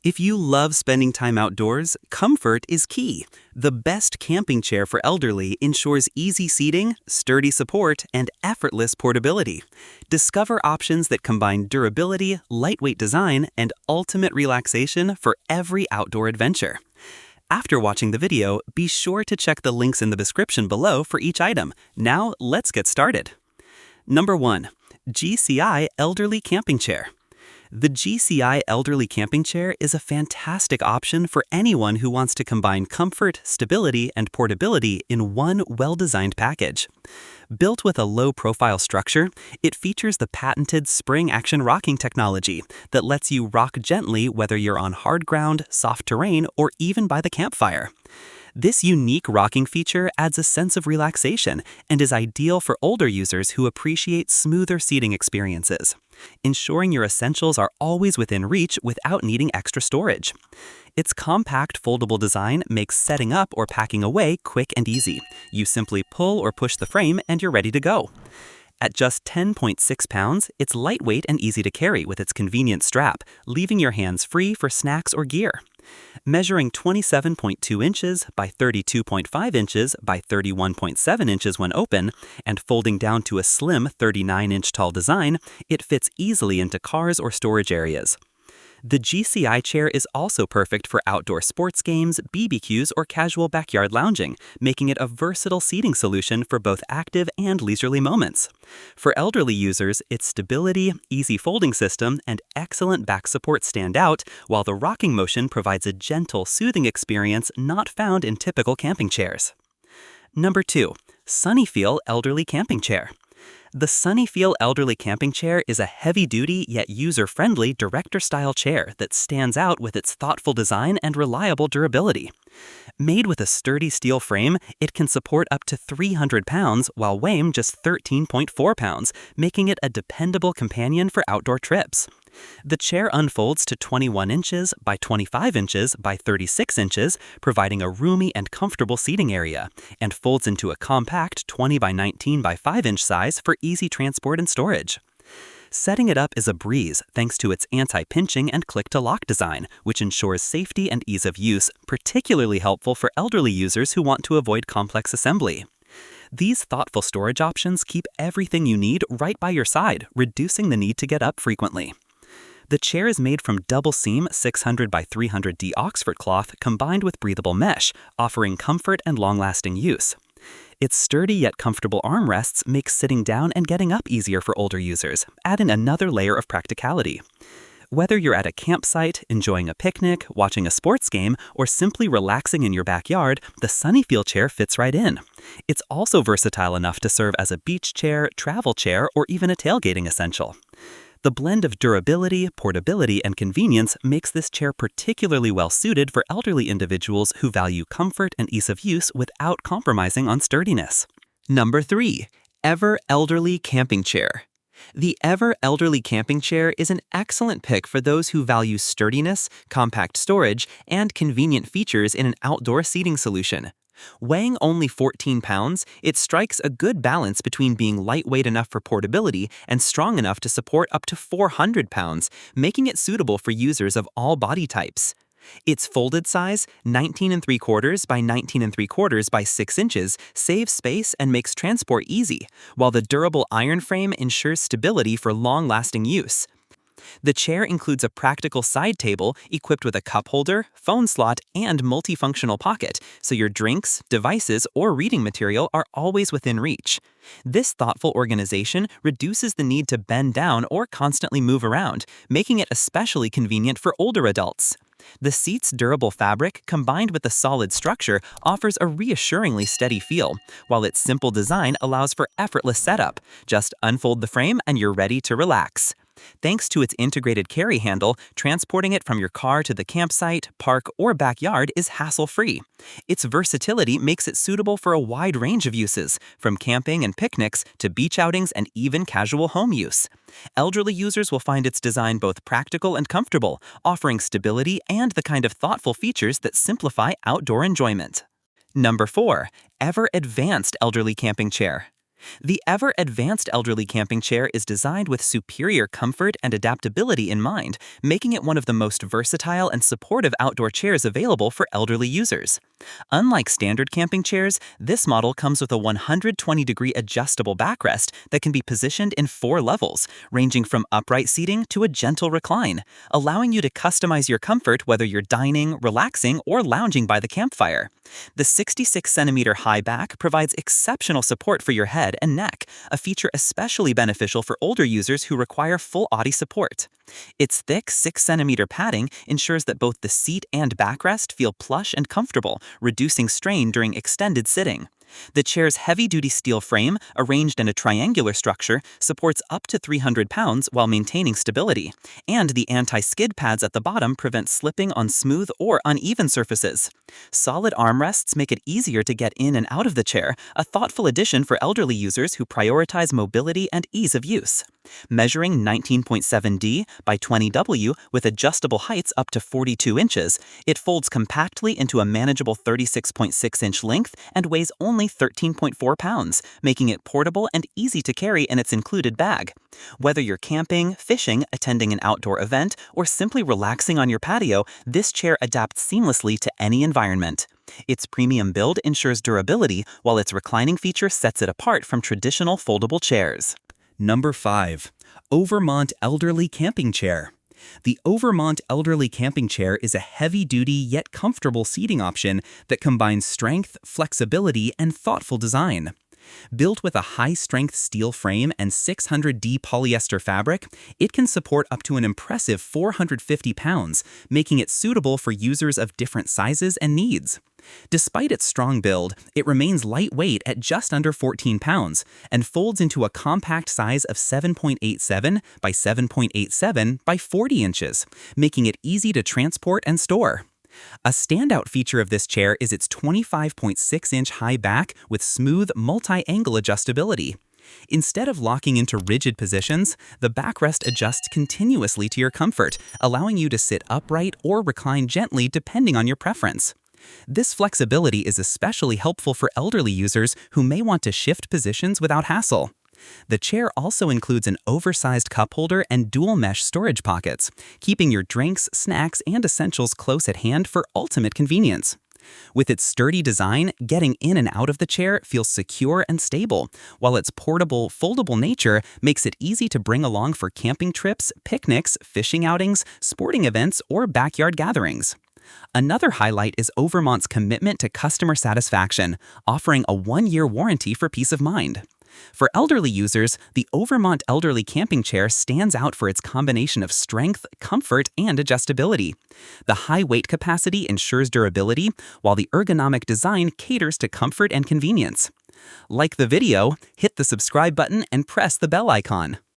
If you love spending time outdoors, comfort is key. The best camping chair for elderly ensures easy seating, sturdy support, and effortless portability. Discover options that combine durability, lightweight design, and ultimate relaxation for every outdoor adventure. After watching the video, be sure to check the links in the description below for each item. Now, let's get started. Number 1. GCI Elderly Camping Chair. The GCI Elderly Camping Chair is a fantastic option for anyone who wants to combine comfort, stability, and portability in one well-designed package. Built with a low-profile structure, it features the patented spring-action rocking technology that lets you rock gently whether you're on hard ground, soft terrain, or even by the campfire. This unique rocking feature adds a sense of relaxation and is ideal for older users who appreciate smoother seating experiences, ensuring your essentials are always within reach without needing extra storage. Its compact foldable design makes setting up or packing away quick and easy. You simply pull or push the frame and you're ready to go. At just 10.6 pounds, it's lightweight and easy to carry with its convenient strap, leaving your hands free for snacks or gear. Measuring 27.2 inches by 32.5 inches by 31.7 inches when open, and folding down to a slim 39-inch tall design, it fits easily into cars or storage areas. The GCI chair is also perfect for outdoor sports games, BBQs, or casual backyard lounging, making it a versatile seating solution for both active and leisurely moments. For elderly users, its stability, easy folding system, and excellent back support stand out, while the rocking motion provides a gentle, soothing experience not found in typical camping chairs. Number 2. SUNNYFEEL Elderly Camping Chair. The SUNNYFEEL Elderly Camping Chair is a heavy-duty yet user-friendly director-style chair that stands out with its thoughtful design and reliable durability. Made with a sturdy steel frame, it can support up to 300 pounds while weighing just 13.4 pounds, making it a dependable companion for outdoor trips. The chair unfolds to 21 inches by 25 inches by 36 inches, providing a roomy and comfortable seating area, and folds into a compact 20 by 19 by 5-inch size for easy transport and storage. Setting it up is a breeze thanks to its anti-pinching and click-to-lock design, which ensures safety and ease of use, particularly helpful for elderly users who want to avoid complex assembly. These thoughtful storage options keep everything you need right by your side, reducing the need to get up frequently. The chair is made from double-seam 600 by 300D Oxford cloth combined with breathable mesh, offering comfort and long-lasting use. Its sturdy yet comfortable armrests make sitting down and getting up easier for older users, adding another layer of practicality. Whether you're at a campsite, enjoying a picnic, watching a sports game, or simply relaxing in your backyard, the SUNNYFEEL chair fits right in. It's also versatile enough to serve as a beach chair, travel chair, or even a tailgating essential. The blend of durability, portability, and convenience makes this chair particularly well suited for elderly individuals who value comfort and ease of use without compromising on sturdiness. Number 3. Ever Elderly Camping Chair. The Ever Elderly Camping Chair is an excellent pick for those who value sturdiness, compact storage, and convenient features in an outdoor seating solution. Weighing only 14 pounds, it strikes a good balance between being lightweight enough for portability and strong enough to support up to 400 pounds, making it suitable for users of all body types. Its folded size, 19 3/4 by 19 3/4 by 6 inches, saves space and makes transport easy, while the durable iron frame ensures stability for long-lasting use. The chair includes a practical side table equipped with a cup holder, phone slot, and multifunctional pocket, so your drinks, devices, or reading material are always within reach. This thoughtful organization reduces the need to bend down or constantly move around, making it especially convenient for older adults. The seat's durable fabric, combined with the solid structure, offers a reassuringly steady feel, while its simple design allows for effortless setup. Just unfold the frame and you're ready to relax. Thanks to its integrated carry handle, transporting it from your car to the campsite, park, or backyard is hassle-free. Its versatility makes it suitable for a wide range of uses, from camping and picnics to beach outings and even casual home use. Elderly users will find its design both practical and comfortable, offering stability and the kind of thoughtful features that simplify outdoor enjoyment. Number 4. Ever Advanced Elderly Camping Chair. The ever-advanced elderly camping chair is designed with superior comfort and adaptability in mind, making it one of the most versatile and supportive outdoor chairs available for elderly users. Unlike standard camping chairs, this model comes with a 120-degree adjustable backrest that can be positioned in 4 levels, ranging from upright seating to a gentle recline, allowing you to customize your comfort whether you're dining, relaxing, or lounging by the campfire. The 66-centimeter high back provides exceptional support for your head and neck, a feature especially beneficial for older users who require full-body support. Its thick 6-centimeter padding ensures that both the seat and backrest feel plush and comfortable, reducing strain during extended sitting. The chair's heavy-duty steel frame, arranged in a triangular structure, supports up to 300 pounds while maintaining stability, and the anti-skid pads at the bottom prevent slipping on smooth or uneven surfaces. Solid armrests make it easier to get in and out of the chair, a thoughtful addition for elderly users who prioritize mobility and ease of use. Measuring 19.7D by 20W with adjustable heights up to 42 inches, it folds compactly into a manageable 36.6-inch length and weighs only 13.4 pounds, making it portable and easy to carry in its included bag. Whether you're camping, fishing, attending an outdoor event, or simply relaxing on your patio, this chair adapts seamlessly to any environment. Its premium build ensures durability, while its reclining feature sets it apart from traditional foldable chairs. Number 5. Overmont Elderly Camping Chair. The Overmont Elderly Camping Chair is a heavy-duty yet comfortable seating option that combines strength, flexibility, and thoughtful design. Built with a high-strength steel frame and 600D polyester fabric, it can support up to an impressive 450 pounds, making it suitable for users of different sizes and needs. Despite its strong build, it remains lightweight at just under 14 pounds and folds into a compact size of 7.87 by 7.87 by 40 inches, making it easy to transport and store. A standout feature of this chair is its 25.6-inch high back with smooth multi-angle adjustability. Instead of locking into rigid positions, the backrest adjusts continuously to your comfort, allowing you to sit upright or recline gently depending on your preference. This flexibility is especially helpful for elderly users who may want to shift positions without hassle. The chair also includes an oversized cup holder and dual mesh storage pockets, keeping your drinks, snacks, and essentials close at hand for ultimate convenience. With its sturdy design, getting in and out of the chair feels secure and stable, while its portable, foldable nature makes it easy to bring along for camping trips, picnics, fishing outings, sporting events, or backyard gatherings. Another highlight is Overmont's commitment to customer satisfaction, offering a 1-year warranty for peace of mind. For elderly users, the Overmont Elderly Camping Chair stands out for its combination of strength, comfort, and adjustability. The high weight capacity ensures durability, while the ergonomic design caters to comfort and convenience. Like the video, hit the subscribe button and press the bell icon.